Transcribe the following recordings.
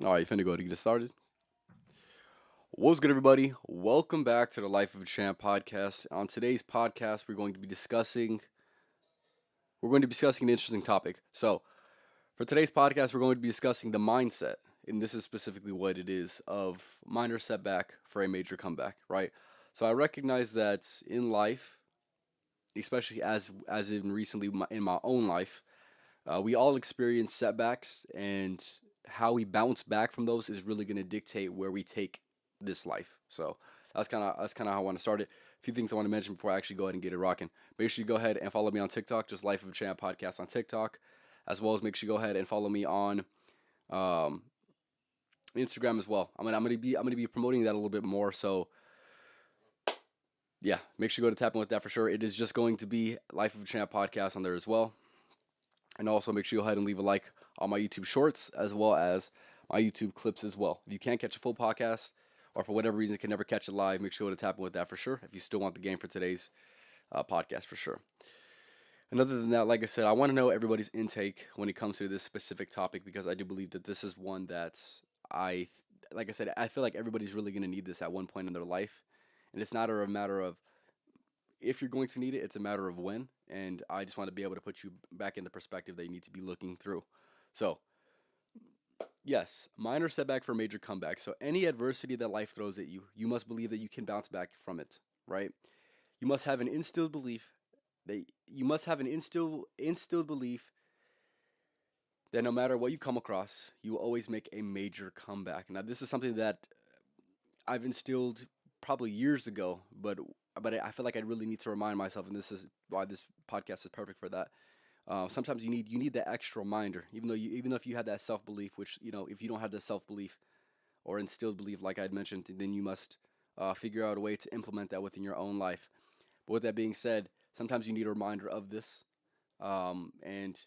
All right, finna go ahead and get started. What's good, everybody? Welcome back to the Life of a Champ podcast. On today's podcast, we're going to be discussing an interesting topic. So, for today's podcast, we're going to be discussing the mindset, and this is specifically what it is of minor setback for a major comeback, right? So, I recognize that in life, especially as in recently in my own life, we all experience setbacks, and how we bounce back from those is really going to dictate where we take this life. So that's kind of how I want to start it. A few things I want to mention before I actually go ahead and get it rocking. Make sure you go ahead and follow me on TikTok, just Life of a Champ podcast on TikTok, as well as make sure you go ahead and follow me on um, Instagram as well. I'm gonna be promoting that a little bit more. So yeah, make sure you go to tapping with that for sure. It is just going to be Life of a Champ podcast on there as well. And also make sure you go ahead and leave a like on my YouTube shorts as well as my YouTube clips as well. If you can't catch a full podcast or for whatever reason can never catch it live, make sure to tap in with that for sure. If you still want the game for today's podcast for sure. And other than that, like I said, I want to know everybody's intake when it comes to this specific topic because I do believe that this is one that I, like I said, I feel like everybody's really going to need this at one point in their life. And it's not a matter of if you're going to need it, it's a matter of when. And I just want to be able to put you back in the perspective that you need to be looking through. So, yes, minor setback for major comeback. So, any adversity that life throws at you, you must believe that you can bounce back from it, right? You must have an instilled belief that you must have an instilled belief that no matter what you come across, you will always make a major comeback. Now, this is something that I've instilled probably years ago, but I feel like I really need to remind myself, and this is why this podcast is perfect for that. Sometimes you need that extra reminder, even though if you had that self belief, which if you don't have that self belief or instilled belief, like I'd mentioned, then you must figure out a way to implement that within your own life. But with that being said, sometimes you need a reminder of this, and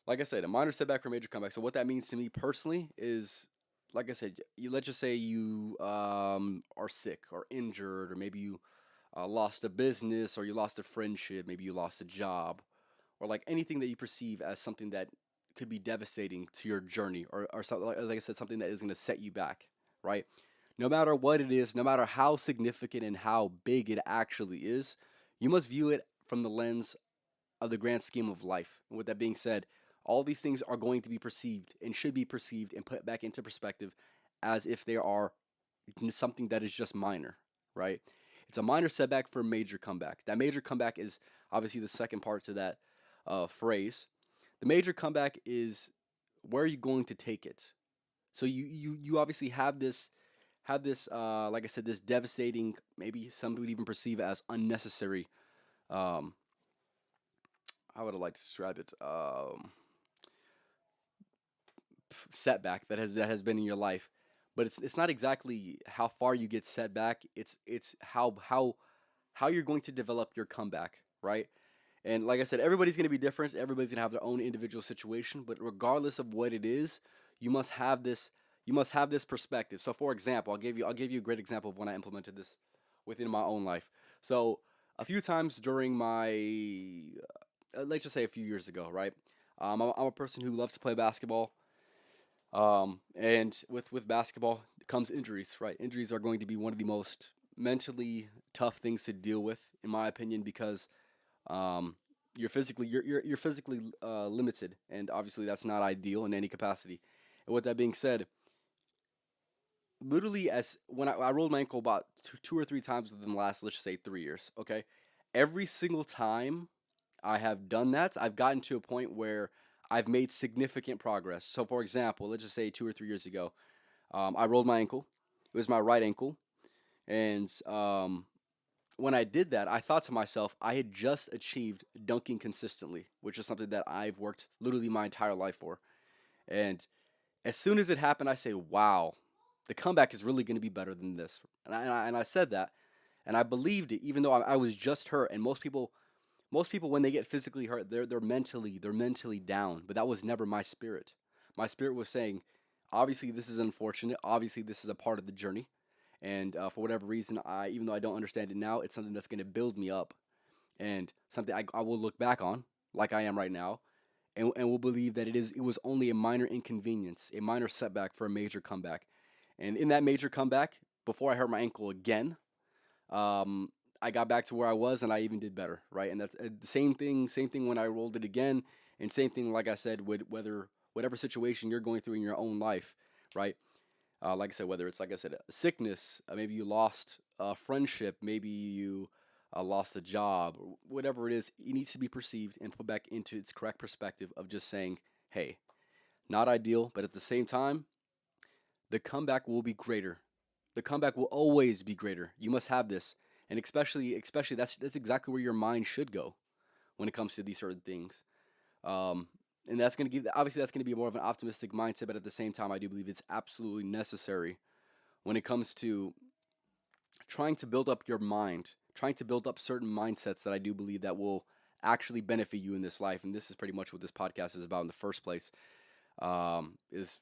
like I said, a minor setback for major comeback. So what that means to me personally is, like I said, let's just say you are sick or injured, or maybe you lost a business, or you lost a friendship, maybe you lost a job, or like anything that you perceive as something that could be devastating to your journey, or something like I said, something that is going to set you back, right? No matter what it is, no matter how significant and how big it actually is, you must view it from the lens of the grand scheme of life. And with that being said, all these things are going to be perceived and should be perceived and put back into perspective as if they are something that is just minor, right? It's a minor setback for a major comeback. That major comeback is obviously the second part to that phrase. The major comeback is where are you going to take it? So you obviously have this like I said, this devastating, maybe some would even perceive it as unnecessary. Um, how would I like to describe it? Setback that has been in your life, but it's not exactly how far you get set back. It's how you're going to develop your comeback, right? And like I said, everybody's going to be different. Everybody's going to have their own individual situation, but regardless of what it is, you must have this you must have this perspective. So for example, I'll give you a great example of when I implemented this within my own life. So a few times during my let's just say a few years ago, right? I'm a person who loves to play basketball. And with basketball comes injuries, right? Injuries are going to be one of the most mentally tough things to deal with, in my opinion, because um, you're physically limited, and obviously that's not ideal in any capacity. And with that being said, literally as when I rolled my ankle about two or three times within the last, let's just say, 3 years. Okay, every single time I have done that, I've gotten to a point where I've made significant progress. So, for example, let's just say 2 or 3 years ago, I rolled my ankle. It was my right ankle, and when I did that, I thought to myself, I had just achieved dunking consistently, which is something that I've worked literally my entire life for. And as soon as it happened, I say, "Wow, the comeback is really going to be better than this." And I said that, and I believed it, even though I was just hurt. And most people when they get physically hurt, they're mentally down. But that was never my spirit. My spirit was saying, obviously this is unfortunate. Obviously this is a part of the journey, and for whatever reason, even though I don't understand it now, it's something that's going to build me up, and something I will look back on like I am right now, and will believe that it was only a minor inconvenience, a minor setback for a major comeback. And in that major comeback, before I hurt my ankle again, um, I got back to where I was, and I even did better, right? And that's the same thing when I rolled it again, and same thing, like I said, with whatever situation you're going through in your own life, right? Like I said, whether it's, like I said, a sickness, maybe you lost a friendship, maybe you lost a job, or whatever it is, it needs to be perceived and put back into its correct perspective of just saying, hey, not ideal, but at the same time, the comeback will be greater. The comeback will always be greater. You must have this, and especially that's exactly where your mind should go when it comes to these certain things. Um, and that's going to give obviously that's going to be more of an optimistic mindset, but at the same time, I do believe it's absolutely necessary when it comes to trying to build up your mind, trying to build up certain mindsets that I do believe that will actually benefit you in this life. And this is pretty much what this podcast is about in the first place. Is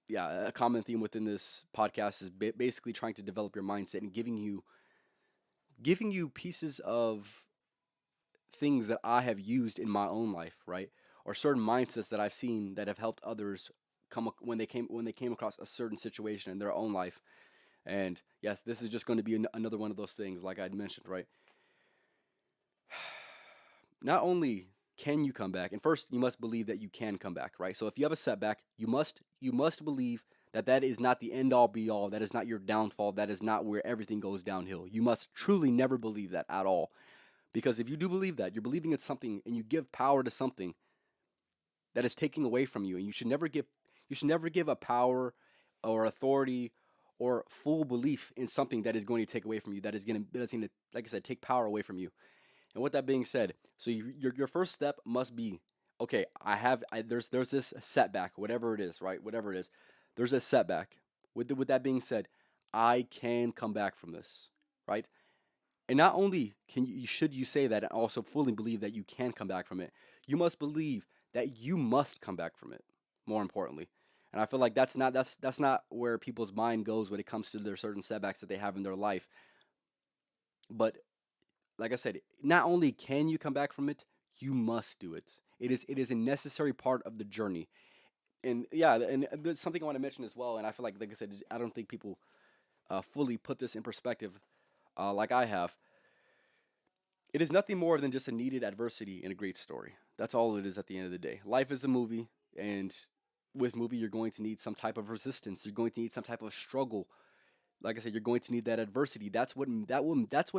yeah, a common theme within this podcast is basically trying to develop your mindset and giving you pieces of things that I have used in my own life, right? Or certain mindsets that I've seen that have helped others when they came across a certain situation in their own life. And yes, this is just going to be another one of those things, like I'd mentioned, right? Not only can you come back, and first you must believe that you can come back, right? So if you have a setback, you must believe that that is not the end all be all. That is not your downfall. That is not where everything goes downhill. You must truly never believe that at all. Because if you do believe that, you're believing it's something, and you give power to something that is taking away from you, and you should never give a power or authority or full belief in something that is going to take away from you, that's going to, like I said, take power away from you. And with that being said, so your first step must be, okay, there's this setback, whatever it is, right? Whatever it is, there's a setback. With that being said, I can come back from this, right? And not only should you say that and also fully believe that you can come back from it, you must believe that you must come back from it. More importantly, and I feel like that's not where people's mind goes when it comes to their certain setbacks that they have in their life. But like I said, not only can you come back from it, you must do it. It is a necessary part of the journey. And yeah, and there's something I want to mention as well. And I feel like I said, I don't think people fully put this in perspective like I have. It is nothing more than just a needed adversity in a great story. That's all it is at the end of the day. Life is a movie, and with movie, you're going to need some type of resistance. You're going to need some type of struggle. Like I said, you're going to need that adversity. That's what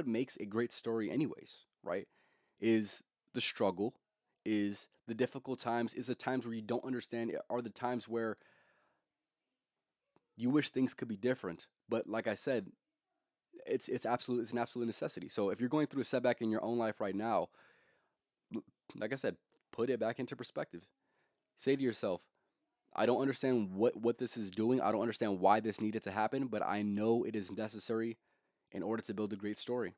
makes a great story, anyways. Right? Is the struggle, is the difficult times, is the times where you don't understand, are the times where you wish things could be different. But like I said, it's an absolute necessity. So if you're going through a setback in your own life right now, like I said, put it back into perspective. Say to yourself, I don't understand what this is doing. I don't understand why this needed to happen, but I know it is necessary in order to build a great story.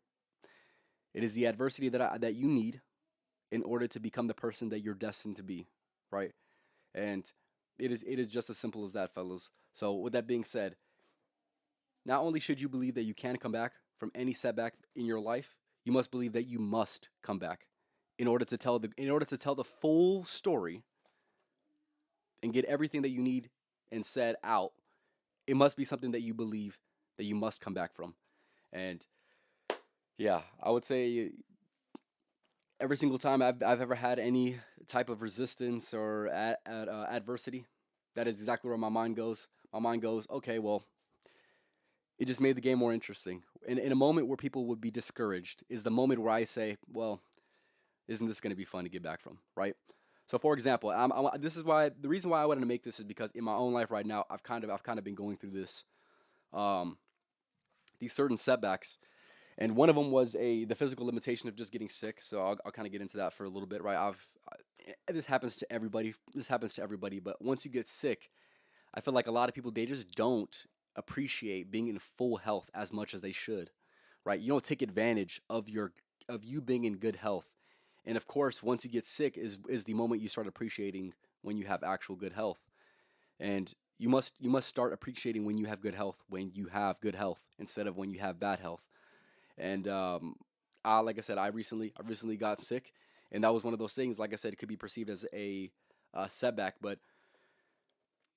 It is the adversity that you need in order to become the person that you're destined to be, right? And it is just as simple as that, fellas. So with that being said, not only should you believe that you can come back from any setback in your life, you must believe that you must come back in order to tell the full story and get everything that you need and said out. It must be something that you believe that you must come back from. And yeah, I would say every single time I've ever had any type of resistance or adversity, that is exactly where my mind goes. My mind goes, okay, well, it just made the game more interesting. In a moment where people would be discouraged is the moment where I say, well, isn't this going to be fun to get back from, right? So, for example, this is why the reason why I wanted to make this is because in my own life right now, I've kind of been going through um, these certain setbacks, and one of them was the physical limitation of just getting sick. So I'll kind of get into that for a little bit, right? This happens to everybody. This happens to everybody, but once you get sick, I feel like a lot of people they just don't appreciate being in full health as much as they should, right? You don't take advantage of you being in good health. And of course, once you get sick is the moment you start appreciating when you have actual good health. And you must start appreciating when you have good health, instead of when you have bad health. And like I said, I recently got sick, And that was one of those things. Like I said, it could be perceived as a setback, but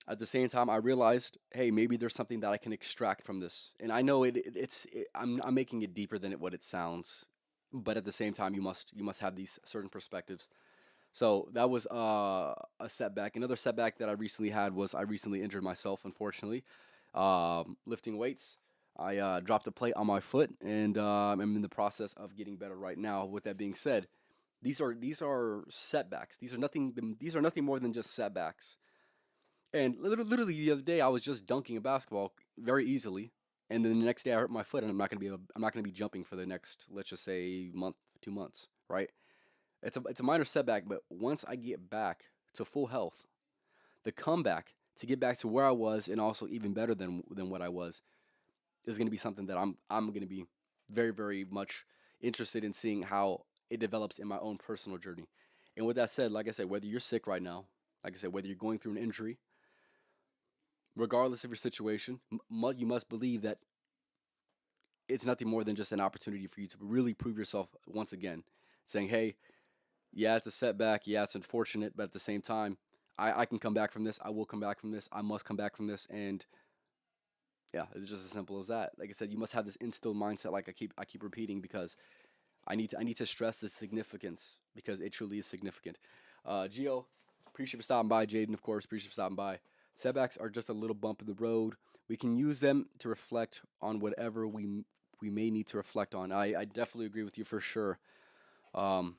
at the same time, I realized, hey, maybe there's something that I can extract from this. And I know I'm making it deeper than what it sounds, but at the same time, you must have these certain perspectives. So that was a setback. Another setback that I recently had was I recently injured myself, unfortunately, lifting weights. I dropped a plate on my foot, and I'm in the process of getting better right now. With that being said, these are setbacks. These are nothing more than just setbacks. And literally the other day, I was just dunking a basketball very easily, and then the next day I hurt my foot, and I'm not gonna be jumping for the next, let's just say, month, 2 months, right? It's a minor setback, but once I get back to full health, the comeback to get back to where I was and also even better than what I was is going to be something that I'm going to be very very much interested in seeing how it develops in my own personal journey. And with that said, like I said, whether you're sick right now, like I said, whether you're going through an injury, regardless of your situation, you must believe that it's nothing more than just an opportunity for you to really prove yourself once again, saying, "Hey, yeah, it's a setback. Yeah, it's unfortunate, but at the same time, I can come back from this. I will come back from this. I must come back from this." And yeah, it's just as simple as that. Like I said, you must have this instilled mindset. Like I keep repeating because I need to stress the significance because it truly is significant. Gio, appreciate you for stopping by. Jaden, of course, appreciate you for stopping by. Setbacks are just a little bump in the road. We can use them to reflect on whatever we may need to reflect on. I definitely agree with you for sure. Um,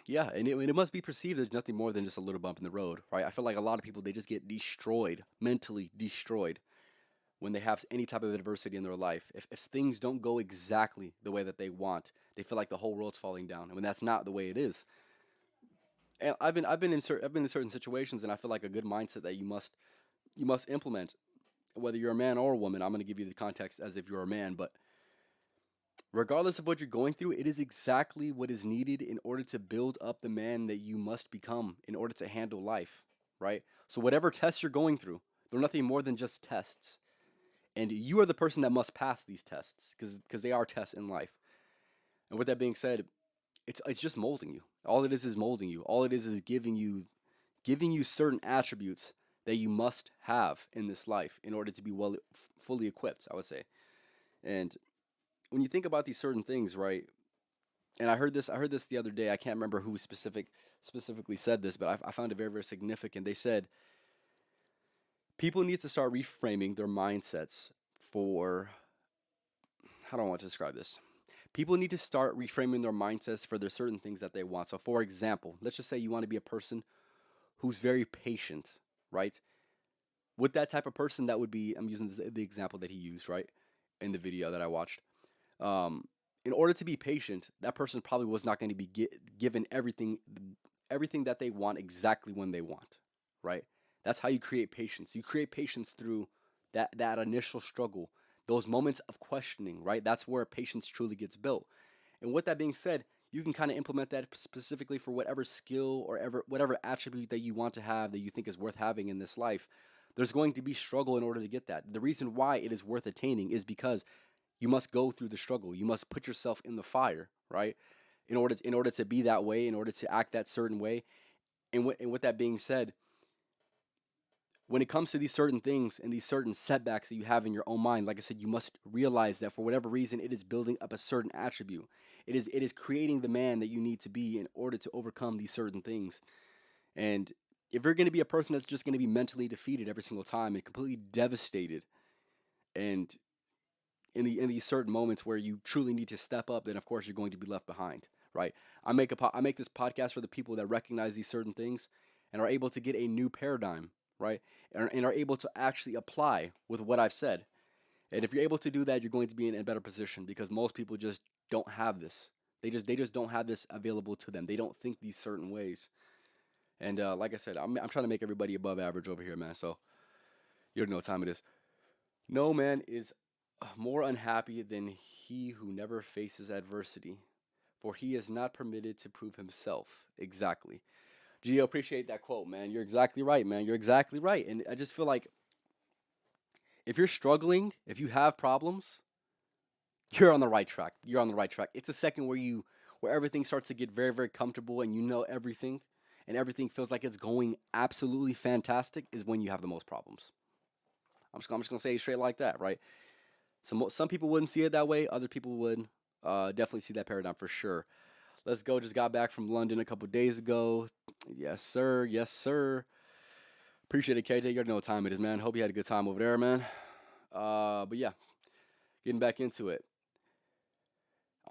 Yeah, and it must be perceived as nothing more than just a little bump in the road, right? I feel like a lot of people they just get destroyed, mentally destroyed when they have any type of adversity in their life. If things don't go exactly the way that they want, they feel like the whole world's falling down. And when that's not the way it is. And I've been in certain situations and I feel like a good mindset that you must implement, whether you're a man or a woman. I'm going to give you the context as if you're a man, but regardless of what you're going through, it is exactly what is needed in order to build up the man that you must become in order to handle life, right? So, whatever tests you're going through, they're nothing more than just tests. And you are the person that must pass these tests because they are tests in life. And with that being said, it's just molding you. All it is molding you. All it is giving you certain attributes that you must have in this life in order to be fully equipped, I would say. And when you think about these certain things, right? And I heard this the other day. I can't remember who specifically said this, but I found it very very significant. They said people need to start reframing their mindsets for how do I want to describe this? People need to start reframing their mindsets for their certain things that they want. So, for example, let's just say you want to be a person who's very patient, right? With that type of person, that would be I'm using the example that he used, right, in the video that I watched. Um, in order to be patient, that person probably was not going to be given everything that they want exactly when they want, right? That's how you create patience. You create patience through that initial struggle, those moments of questioning, right? That's where patience truly gets built. And with that being said, you can kind of implement that specifically for whatever skill or whatever attribute that you want to have that you think is worth having in this life. There's going to be struggle in order to get that. The reason why it is worth attaining is because you must go through the struggle. You must put yourself in the fire, right? In order to be that way, in order to act that certain way. And with that being said, when it comes to these certain things and these certain setbacks that you have in your own mind, like I said, you must realize that for whatever reason, it is building up a certain attribute. It is creating the man that you need to be in order to overcome these certain things. And if you're going to be a person that's just going to be mentally defeated every single time and completely devastated, and in these certain moments where you truly need to step up, then of course you're going to be left behind, right? I make this podcast for the people that recognize these certain things and are able to get a new paradigm, right? And are able to actually apply with what I've said. And if you're able to do that, you're going to be in a better position because most people just don't have this. They just don't have this available to them. They don't think these certain ways. And like I said, I'm trying to make everybody above average over here, man. So you don't know what time it is. No man is more unhappy than he who never faces adversity, for he is not permitted to prove himself. Exactly. Gio, appreciate that quote, man. You're exactly right, man. You're exactly right. And I just feel like if you're struggling, if you have problems, you're on the right track. You're on the right track. It's a second where everything starts to get very, very comfortable and you know everything and everything feels like it's going absolutely fantastic, is when you have the most problems. I'm just gonna say it straight like that, right? Some people wouldn't see it that way. Other people would definitely see that paradigm for sure. Let's go. Just got back from London a couple days ago. Yes, sir. Yes, sir. Appreciate it, KJ. You already know what time it is, man. Hope you had a good time over there, man. But yeah, getting back into it.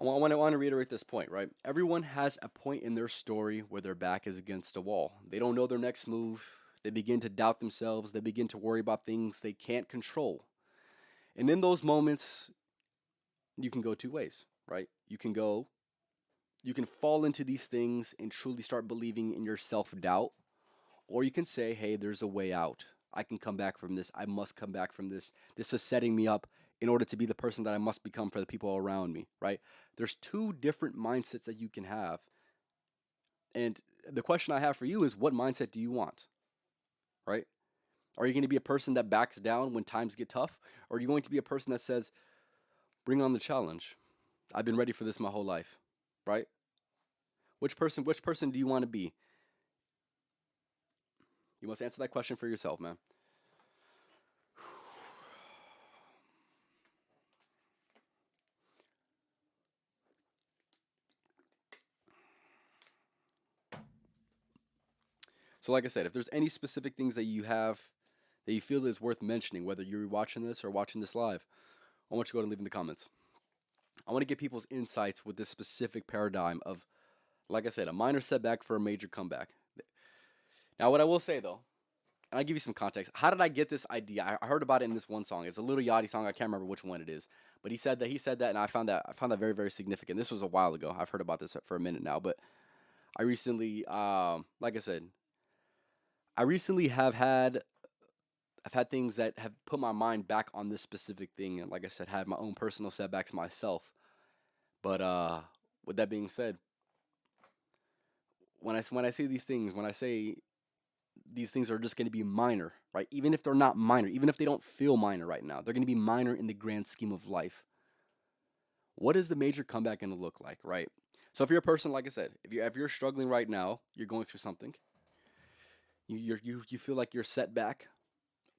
I want to reiterate this point, right? Everyone has a point in their story where their back is against a wall. They don't know their next move. They begin to doubt themselves. They begin to worry about things they can't control. And in those moments, you can go two ways, right? You can fall into these things and truly start believing in your self doubt, or you can say, hey, there's a way out. I can come back from this. I must come back from this. This is setting me up in order to be the person that I must become for the people around me, right? There's two different mindsets that you can have. And the question I have for you is, what mindset do you want, right? Are you going to be a person that backs down when times get tough? Or are you going to be a person that says, bring on the challenge? I've been ready for this my whole life, right? Which person do you want to be? You must answer that question for yourself, man. So, like I said, if there's any specific things that you have that you feel is worth mentioning, whether you're watching this or watching this live, I want you to go ahead and leave in the comments. I want to get people's insights with this specific paradigm of, like I said, a minor setback for a major comeback. Now, what I will say though, and I'll give you some context. How did I get this idea? I heard about it in this one song. It's a Little Yachty song. I can't remember which one it is, but he said that, and I found that very, very significant. This was a while ago. I've heard about this for a minute now, but I recently, like I said, I recently I've had things that have put my mind back on this specific thing, and like I said, had my own personal setbacks myself. But with that being said, when I say these things, when I say these things are just going to be minor, right? Even if they're not minor, even if they don't feel minor right now, they're going to be minor in the grand scheme of life. What is the major comeback going to look like, right? So if you're a person, like I said, if you're struggling right now, you're going through something, you feel like you're set back.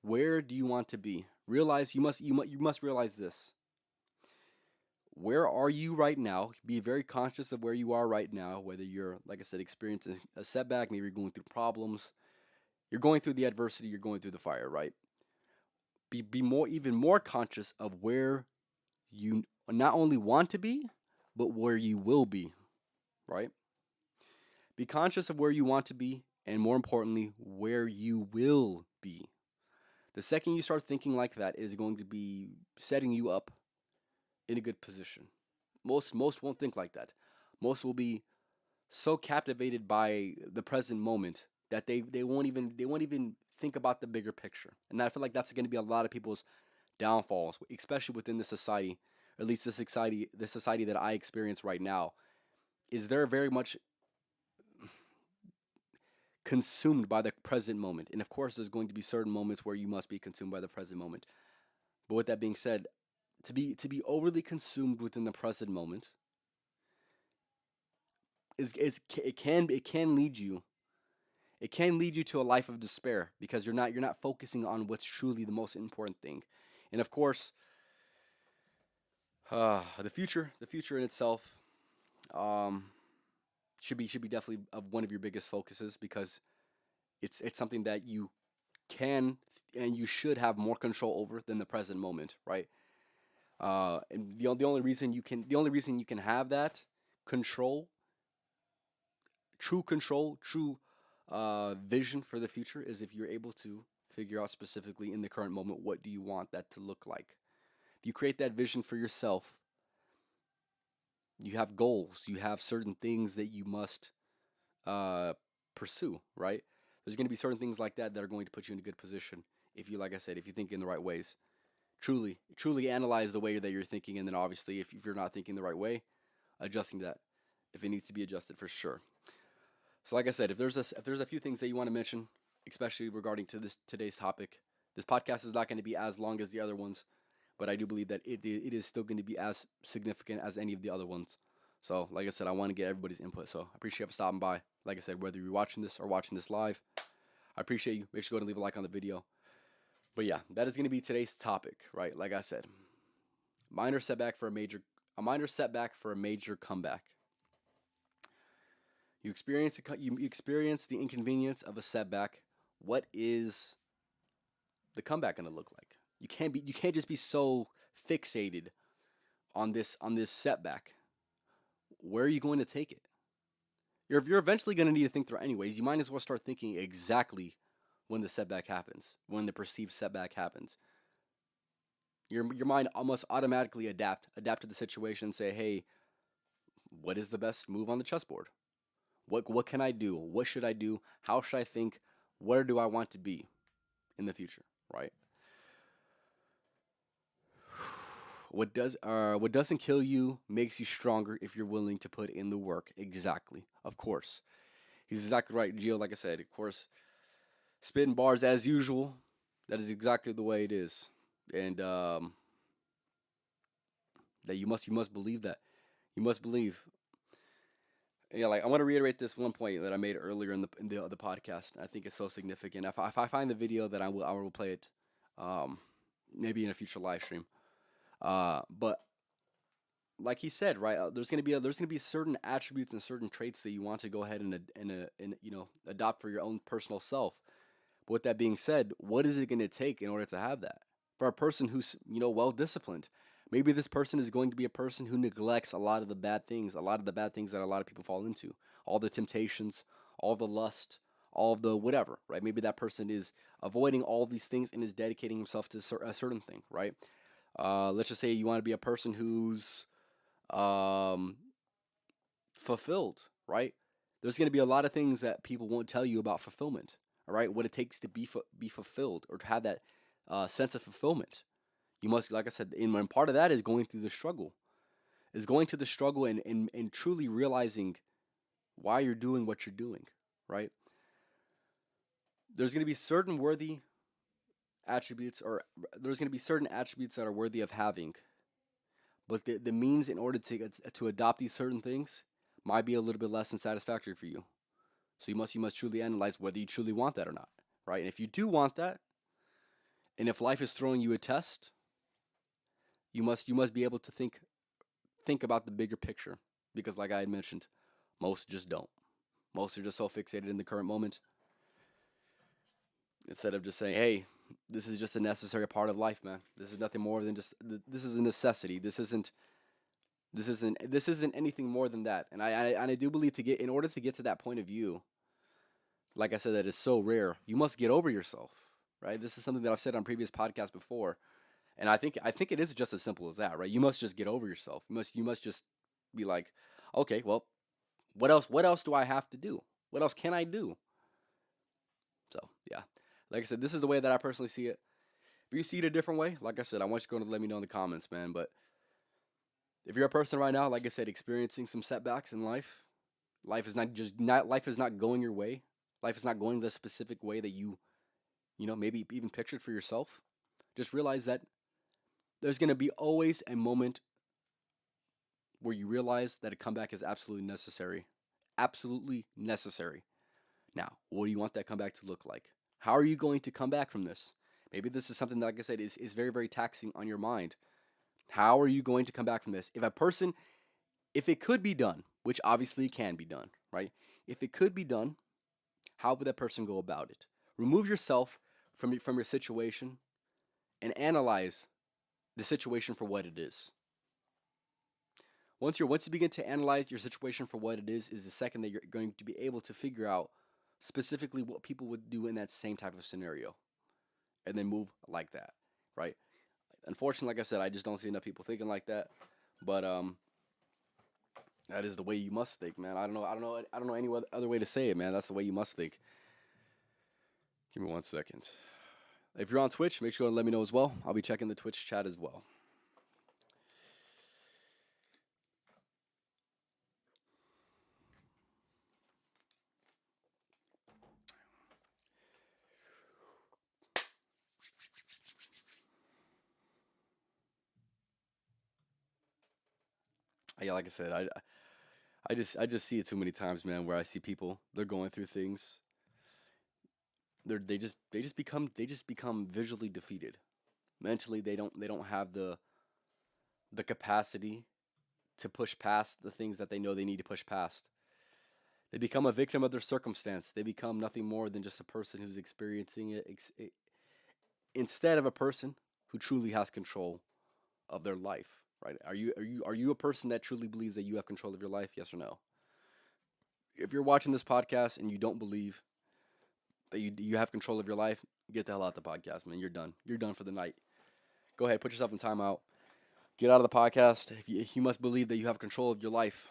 Where do you want to be? Realize you must realize this. Where are you right now? Be very conscious of where you are right now, whether you're, like I said, experiencing a setback, maybe you're going through problems, you're going through the adversity, you're going through the fire, right? Be more even more conscious of where you not only want to be, but where you will be, right? Be conscious of where you want to be, and more importantly, where you will be. The second you start thinking like that is going to be setting you up in a good position. Most won't think like that. Most will be so captivated by the present moment that they won't even think about the bigger picture. And I feel like that's going to be a lot of people's downfalls, especially within the society, or at least the society that I experience right now, is they're very much consumed by the present moment. And of course, there's going to be certain moments where you must be consumed by the present moment. But with that being said, to be overly consumed within the present moment it can lead you to a life of despair because you're not focusing on what's truly the most important thing. And of course, the future in itself um, should be definitely of one of your biggest focuses because it's something that you can and you should have more control over than the present moment, right? And the only reason you can have that control, true control, true vision for the future is if you're able to figure out specifically in the current moment what do you want that to look like. If you create that vision for yourself, you have goals, you have certain things that you must uh, pursue, right? There's going to be certain things like that are going to put you in a good position if you, like I said, if you think in the right ways. Truly analyze the way that you're thinking, and then obviously, if you're not thinking the right way, adjusting that if it needs to be adjusted for sure. So, like I said, if there's a few things that you want to mention, especially regarding to this today's topic, this podcast is not going to be as long as the other ones, but I do believe that it is still going to be as significant as any of the other ones. So, like I said, I want to get everybody's input. So, I appreciate you for stopping by. Like I said, whether you're watching this or watching this live, I appreciate you. Make sure you go and leave a like on the video. But yeah, that is going to be today's topic, right? Like I said, minor setback for a minor setback for a major comeback. You experience the inconvenience of a setback. What is the comeback going to look like? You can't just be so fixated on this setback. Where are you going to take it? You're eventually going to need to think through anyways. You might as well start thinking exactly when the setback happens, when the perceived setback happens. Your mind almost automatically adapt to the situation and say, hey, what is the best move on the chessboard? What can I do? What should I do? How should I think? Where do I want to be in the future? Right? What doesn't kill you makes you stronger if you're willing to put in the work. Exactly. Of course. He's exactly right, Gio. Like I said, of course, spitting bars as usual. That is exactly the way it is, and that you must believe that. You must believe. Yeah, like I want to reiterate this one point that I made earlier in the podcast. I think it's so significant. If I find the video, then I will play it, um, maybe in a future live stream. But like he said, right, there's gonna be certain attributes and certain traits that you want to go ahead and adopt for your own personal self. But with that being said, what is it gonna take in order to have that? For a person who's well disciplined, maybe this person is going to be a person who neglects a lot of the bad things, that a lot of people fall into, all the temptations, all the lust, all of the whatever, right? Maybe that person is avoiding all these things and is dedicating himself to a certain thing, right? Let's just say you want to be a person who's um, fulfilled, right? There's going to be a lot of things that people won't tell you about fulfillment, all right? What it takes to be fulfilled or to have that sense of fulfillment. You must, like I said, and part of that is going through the struggle, and truly realizing why you're doing what you're doing, right? There's going to be certain worthy attributes, or there's going to be certain attributes that are worthy of having, but the means in order to adopt these certain things might be a little bit less than satisfactory for you. So you must truly analyze whether you truly want that or not, right? And if you do want that, and if life is throwing you a test, you must be able to think about the bigger picture, because like I had mentioned, most just don't. Most are just so fixated in the current moment instead of just saying, "Hey, this is just a necessary part of life, man. This is nothing more than just this is a necessity. This isn't anything more than that." And I do believe in order to get to that point of view, like I said, that is so rare. You must get over yourself, right? This is something that I've said on previous podcasts before, and I think it is just as simple as that, right? You must just get over yourself. You must just be like, okay, well, what else do I have to do? What else can I do? So yeah, like I said, this is the way that I personally see it. If you see it a different way, like I said, I want you to let me know in the comments, man. But if you're a person right now, like I said, experiencing some setbacks in life, life is not going your way. Life is not going the specific way that maybe even pictured for yourself. Just realize that there's going to be always a moment where you realize that a comeback is absolutely necessary. Absolutely necessary. Now, what do you want that comeback to look like? How are you going to come back from this? Maybe this is something that, like I said, is very, very taxing on your mind. How are you going to come back from this? If it could be done, which obviously can be done, right? If it could be done, how would that person go about it? Remove yourself from your situation and analyze the situation for what it is. Once you begin to analyze your situation for what it is the second that you're going to be able to figure out specifically what people would do in that same type of scenario, and then move like that, right? Unfortunately, like I said, I just don't see enough people thinking like that. But that is the way you must think, man. I don't know any other way to say it, man. That's the way you must think. Give me 1 second. If you're on Twitch, make sure to let me know as well. I'll be checking the Twitch chat as well. Yeah, like I said, I just see it too many times, man, where I see people, they're going through things. They just become visually defeated. Mentally, they don't have the capacity to push past the things that they know they need to push past. They become a victim of their circumstance. They become nothing more than just a person who's experiencing it instead of a person who truly has control of their life, right? Are you a person that truly believes that you have control of your life? Yes or no? If you're watching this podcast and you don't believe that you have control of your life, get the hell out the podcast, man. You're done. You're done for the night. Go ahead, put yourself in timeout. Get out of the podcast. If you must believe that you have control of your life.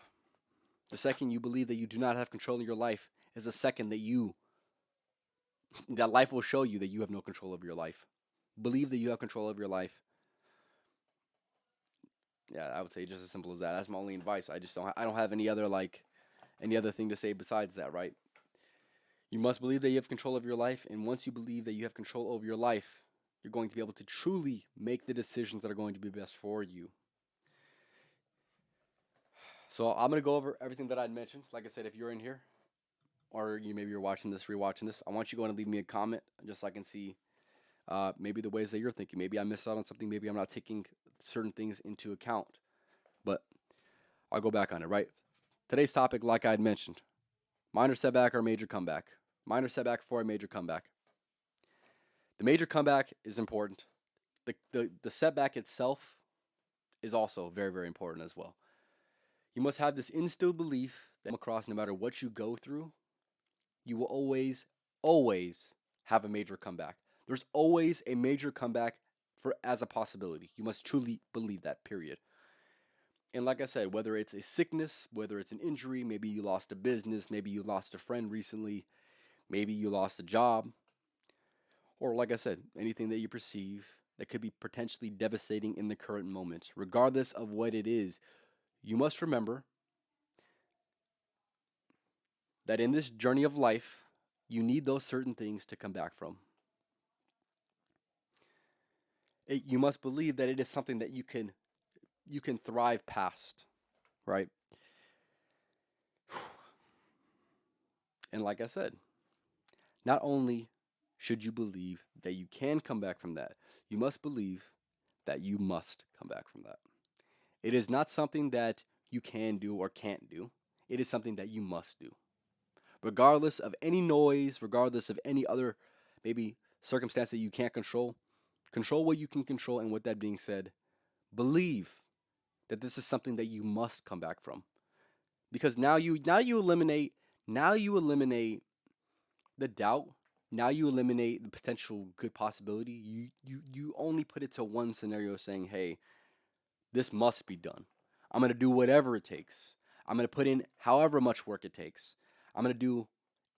The second you believe that you do not have control of your life is the second that life will show you that you have no control of your life. Believe that you have control of your life. Yeah, I would say just as simple as that. That's my only advice. I don't have any other thing to say besides that, right? You must believe that you have control of your life, and once you believe that you have control over your life, you're going to be able to truly make the decisions that are going to be best for you. So I'm gonna go over everything that I'd mentioned. Like I said, if you're in here, or maybe you're watching this, rewatching this, I want you to go and leave me a comment just so I can see maybe the ways that you're thinking. Maybe I missed out on something. Maybe I'm not taking certain things into account. But I'll go back on it, right? Today's topic, like I had mentioned, minor setback or major comeback. Minor setback for a major comeback. The major comeback is important. The setback itself is also very, very important as well. You must have this instilled belief that across no matter what you go through, you will always, always have a major comeback. There's always a major comeback as a possibility. You must truly believe that, period. And like I said, whether it's a sickness, whether it's an injury, maybe you lost a business, maybe you lost a friend recently, maybe you lost a job, or like I said, anything that you perceive that could be potentially devastating in the current moment, regardless of what it is, you must remember that in this journey of life, you need those certain things to come back from. You must believe that it is something that you can thrive past, right? And like I said, not only should you believe that you can come back from that, you must believe that you must come back from that. It is not something that you can do or can't do. It is something that you must do. Regardless of any noise, regardless of any other maybe circumstance that you can't control, control what you can control. And with that being said, believe that this is something that you must come back from. Because now you eliminate the doubt. Now you eliminate the potential good possibility. You only put it to one scenario saying, hey, this must be done. I'm going to do whatever it takes. I'm going to put in however much work it takes. I'm going to do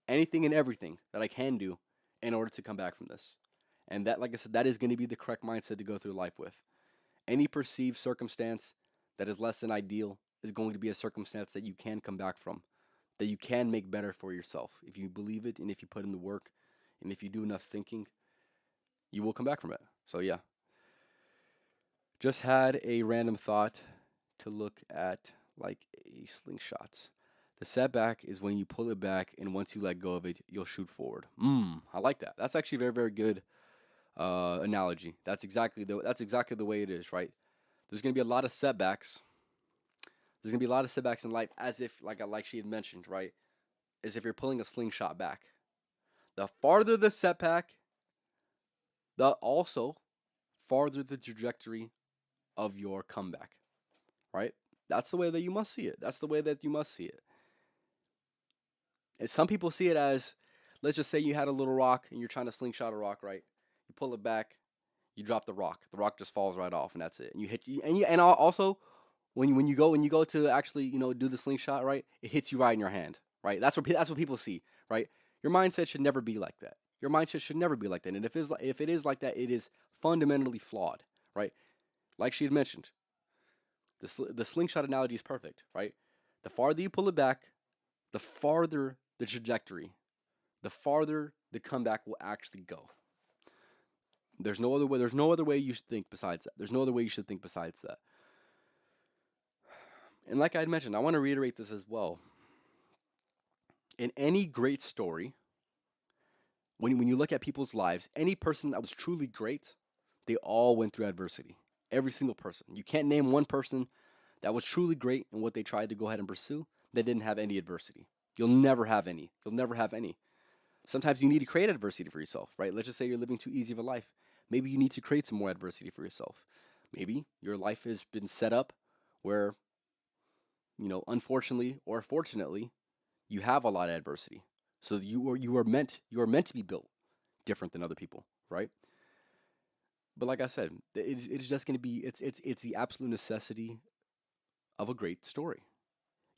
anything and everything that I can do in order to come back from this. And that, like I said, that is going to be the correct mindset to go through life with. Any perceived circumstance that is less than ideal is going to be a circumstance that you can come back from, that you can make better for yourself. If you believe it and if you put in the work and if you do enough thinking, you will come back from it. So yeah. Just had a random thought to look at like a slingshot. The setback is when you pull it back, and once you let go of it, you'll shoot forward. I like that. That's actually a very, very good analogy. That's exactly the way it is, right? There's gonna be a lot of setbacks. There's gonna be a lot of setbacks in life, as if like she had mentioned, right? As if you're pulling a slingshot back. The farther the setback, the also farther the trajectory of your comeback, right? That's the way that you must see it. That's the way that you must see it. And some people see it as, let's just say you had a little rock and you're trying to slingshot a rock, right? You pull it back, you drop the rock. The rock just falls right off, and that's it. And and also when you go to actually do the slingshot, right? It hits you right in your hand, right? That's what people see, right? Your mindset should never be like that. Your mindset should never be like that. And if it is like that, it is fundamentally flawed, right? Like she had mentioned, the slingshot analogy is perfect, right? The farther you pull it back, the farther the trajectory, the farther the comeback will actually go. There's no other way. There's no other way you should think besides that. There's no other way you should think besides that. And like I had mentioned, I want to reiterate this as well. In any great story, when you look at people's lives, any person that was truly great, they all went through adversity. Every single person. You can't name one person that was truly great in what they tried to go ahead and pursue that didn't have any adversity. You'll never have any. You'll never have any. Sometimes you need to create adversity for yourself, right? Let's just say you're living too easy of a life. Maybe you need to create some more adversity for yourself. Maybe your life has been set up where, unfortunately or fortunately, you have a lot of adversity. So you are meant to be built different than other people, right? But like I said, it's just going to be it's the absolute necessity of a great story.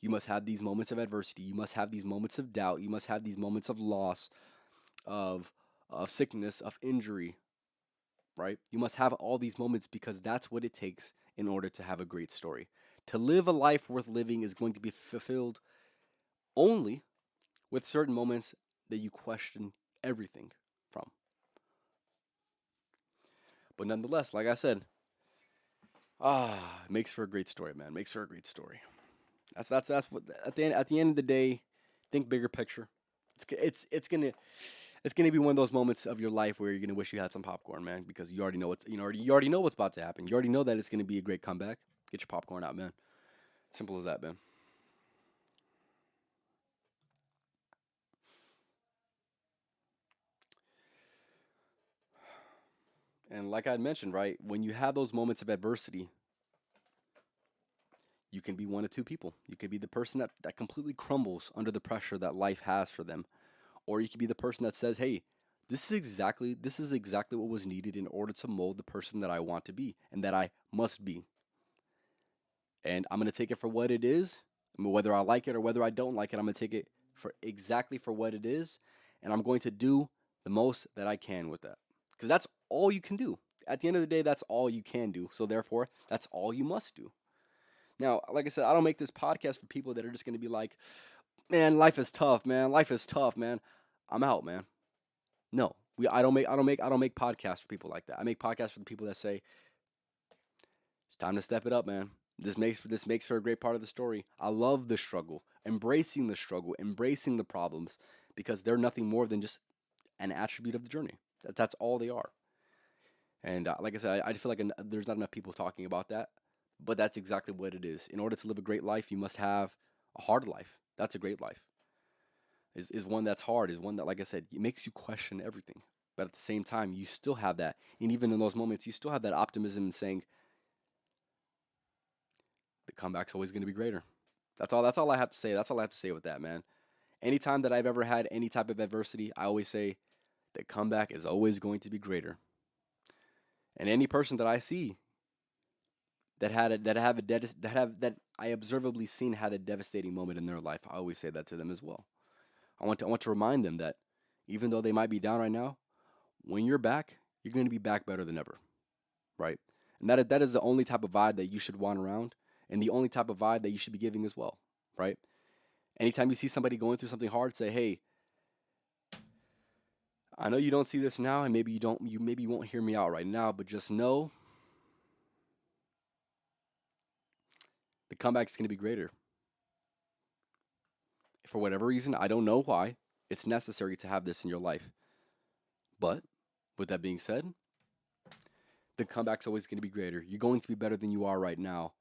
You must have these moments of adversity. You must have these moments of doubt. You must have these moments of loss, of of sickness, of injury, right? You must have all these moments because that's what it takes in order to have a great story. To live a life worth living is going to be fulfilled only with certain moments that you question everything from. But nonetheless, like I said, it makes for a great story, man. Makes for a great story. That's what at the end of the day, think bigger picture. It's gonna be one of those moments of your life where you're gonna wish you had some popcorn, man, because you already know you already know what's about to happen. You already know that it's gonna be a great comeback. Get your popcorn out, man. Simple as that, man. And like I had mentioned, right, when you have those moments of adversity, you can be one of two people. You could be the person that completely crumbles under the pressure that life has for them, or you could be the person that says, "Hey, this is exactly what was needed in order to mold the person that I want to be and that I must be. And I'm going to take it for what it is. I mean, whether I like it or whether I don't like it, I'm going to take it for exactly for what it is, and I'm going to do the most that I can with that. Because that's all you can do. At the end of the day, that's all you can do. So therefore, that's all you must do. Now, like I said, I don't make this podcast for people that are just going to be like, "Man, life is tough, man. Life is tough, man. I'm out, man." No, I don't make podcasts for people like that. I make podcasts for the people that say it's time to step it up, man. This makes for a great part of the story. I love the struggle, embracing the problems, because they're nothing more than just an attribute of the journey. That's all they are. And like I said, I feel like there's not enough people talking about that, but that's exactly what it is. In order to live a great life, you must have a hard life. That's a great life. Is one that's hard. Is one that, like I said, it makes you question everything. But at the same time, you still have that, and even in those moments, you still have that optimism and saying the comeback's always going to be greater. That's all I have to say. That's all I have to say with that, man. Anytime that I've ever had any type of adversity, I always say the comeback is always going to be greater. And any person that I see that I observably seen had a devastating moment in their life, I always say that to them as well. I want to remind them that even though they might be down right now, when you're back, you're going to be back better than ever, right? And that is the only type of vibe that you should want around, and the only type of vibe that you should be giving as well, right? Anytime you see somebody going through something hard, say, "Hey, I know you don't see this now, and maybe you won't hear me out right now, but just know the comeback is going to be greater. For whatever reason, I don't know why, it's necessary to have this in your life. But with that being said, the comeback's always going to be greater. You're going to be better than you are right now.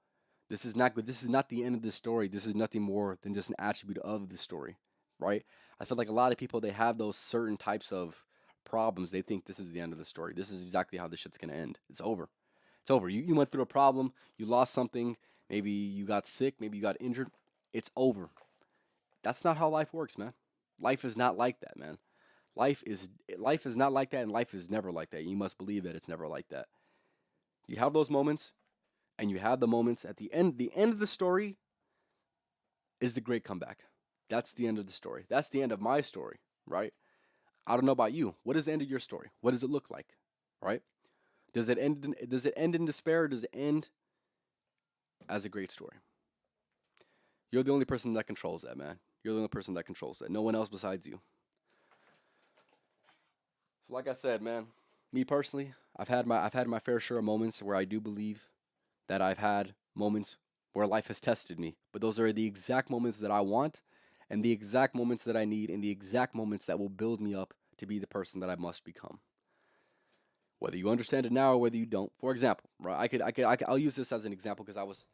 This is not good. This is not the end of the story. This is nothing more than just an attribute of the story, right? I feel like a lot of people, they have those certain types of problems. They think this is the end of the story. This is exactly how this shit's gonna end. It's over. It's over. You went through a problem. You lost something. Maybe you got sick. Maybe you got injured. It's over. That's not how life works, man. Life is not like that, man. Life is not like that, and life is never like that. You must believe that it's never like that. You have those moments, and you have the moments at the end. The end of the story is the great comeback. That's the end of the story. That's the end of my story, right? I don't know about you. What is the end of your story? What does it look like, right? Does it end in despair, or does it end as a great story? You're the only person that controls that, man. You're the only person that controls that. No one else besides you. So like I said, man, me personally, I've had my fair share of moments where I do believe that I've had moments where life has tested me. But those are the exact moments that I want and the exact moments that I need and the exact moments that will build me up to be the person that I must become. Whether you understand it now or whether you don't. For example, right? I'll use this as an example because I was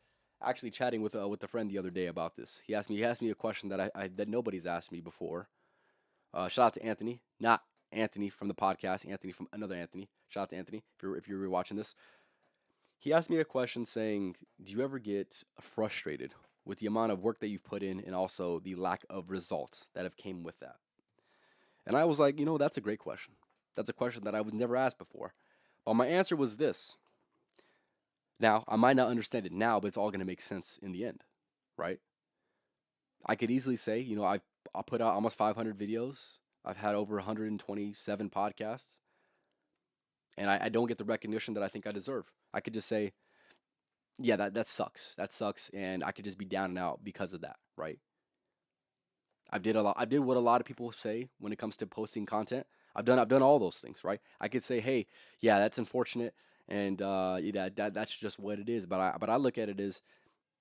actually chatting with a friend the other day about this. He asked me a question that that nobody's asked me before. Shout out to Anthony, not Anthony from the podcast, Anthony from another Anthony. Shout out to Anthony if you're watching this. He asked me a question saying, "Do you ever get frustrated with the amount of work that you've put in and also the lack of results that have came with that?" And I was like, that's a great question. That's a question that I was never asked before. But my answer was this. Now, I might not understand it now, but it's all going to make sense in the end, right? I could easily say, I put out almost 500 videos. I've had over 127 podcasts, and I don't get the recognition that I think I deserve. I could just say, yeah, that sucks. That sucks, and I could just be down and out because of that, right? I did what a lot of people say when it comes to posting content. I've done all those things, right? I could say, hey, yeah, that's unfortunate, and that's just what it is. But I look at it as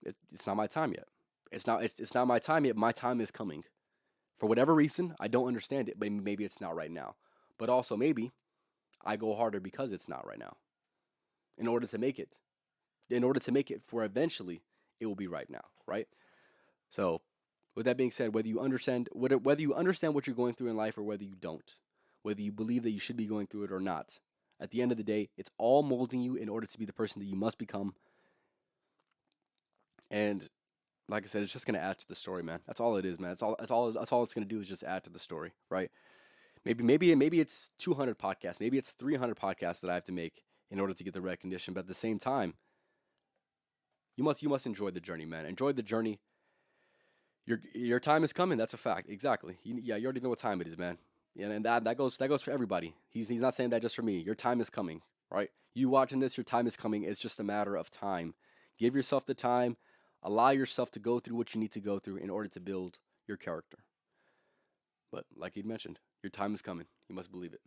it's not my time yet. It's not my time yet. My time is coming. For whatever reason, I don't understand it, but maybe it's not right now. But also maybe I go harder because it's not right now. In order to make it, for eventually it will be right now, right? So, with that being said, whether you understand what you're going through in life or whether you don't, whether you believe that you should be going through it or not, at the end of the day, it's all molding you in order to be the person that you must become. And like I said, it's just gonna add to the story, man. That's all it is, man. That's all it's gonna do is just add to the story, right? Maybe it's 200 podcasts, maybe it's 300 podcasts that I have to make in order to get the recognition. But at the same time, you must enjoy the journey, man. Enjoy the journey. Your time is coming. That's a fact. Exactly. You already know what time it is, man. Yeah, and that goes for everybody. He's not saying that just for me. Your time is coming, right? You watching this, your time is coming. It's just a matter of time. Give yourself the time. Allow yourself to go through what you need to go through in order to build your character. But like he mentioned, your time is coming. You must believe it.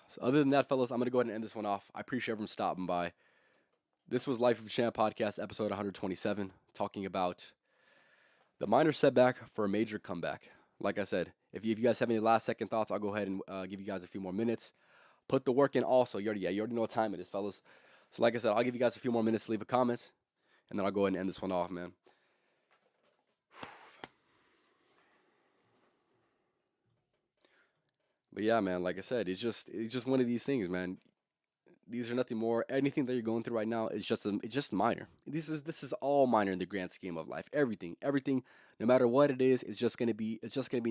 So other than that, fellas, I'm gonna go ahead and end this one off. I appreciate everyone stopping by. This was Life of a Champ podcast, episode 127, talking about the minor setback for a major comeback. Like I said, if you guys have any last second thoughts, I'll go ahead and give you guys a few more minutes. Put the work in also. You already know what time it is, fellas. So like I said, I'll give you guys a few more minutes to leave a comment, and then I'll go ahead and end this one off, man. But yeah, man, like I said, it's just one of these things, man. These are nothing more. Anything that you're going through right now is it's just minor. This is all minor in the grand scheme of life. Everything, no matter what it is, it's just gonna be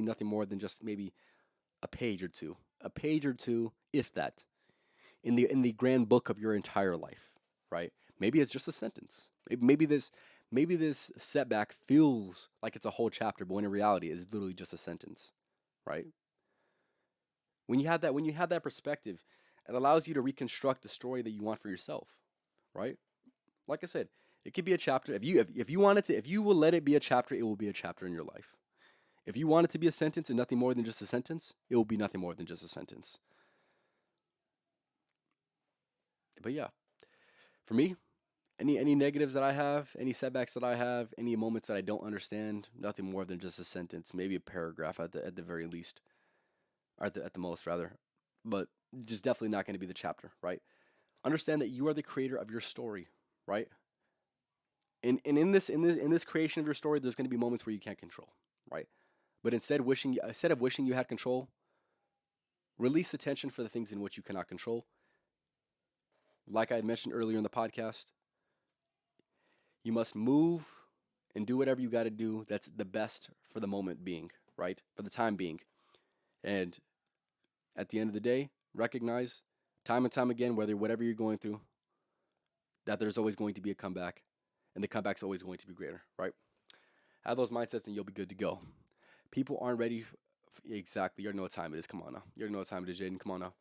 nothing more than just maybe a page or two, if that, in the grand book of your entire life, right? Maybe it's just a sentence. Maybe this setback feels like it's a whole chapter, but when in reality, it's literally just a sentence, right? When you have that perspective, it allows you to reconstruct the story that you want for yourself, right? Like I said, it could be a chapter. If you want it to, if you will let it be a chapter, it will be a chapter in your life. If you want it to be a sentence and nothing more than just a sentence, it will be nothing more than just a sentence. But yeah, for me, any negatives that I have, any setbacks that I have, any moments that I don't understand, nothing more than just a sentence, maybe a paragraph at the very least, or at the most rather, but just definitely not going to be the chapter, right? Understand that you are the creator of your story, right? And in this creation of your story, there's going to be moments where you can't control, right? But instead of wishing you had control, release the tension for the things in which you cannot control. Like I had mentioned earlier in the podcast, you must move and do whatever you got to do that's the best for the moment being, right? For the time being. And at the end of the day, recognize time and time again, whatever you're going through, that there's always going to be a comeback, and the comeback's always going to be greater, right? Have those mindsets, and you'll be good to go. People aren't ready. Exactly. You already know what time it is. Come on now. You already know what time it is, Jaden. Come on now.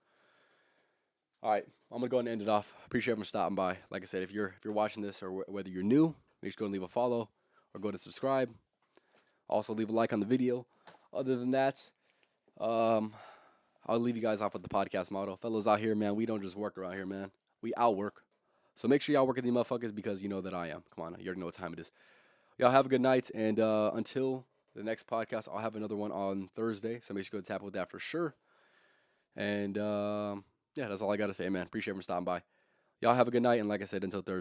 All right, I'm gonna go ahead and end it off. Appreciate everyone stopping by. Like I said, if you're watching this or whether you're new, make sure to go and leave a follow or go to subscribe. Also, leave a like on the video. Other than that, I'll leave you guys off with the podcast motto. Fellas out here, man, we don't just work around here, man. We outwork. So make sure y'all working these motherfuckers because you know that I am. Come on, you already know what time it is. Y'all have a good night, and until the next podcast, I'll have another one on Thursday. So make sure you go tap with that for sure. And yeah, that's all I got to say, man. Appreciate everyone stopping by. Y'all have a good night, and like I said, until Thursday.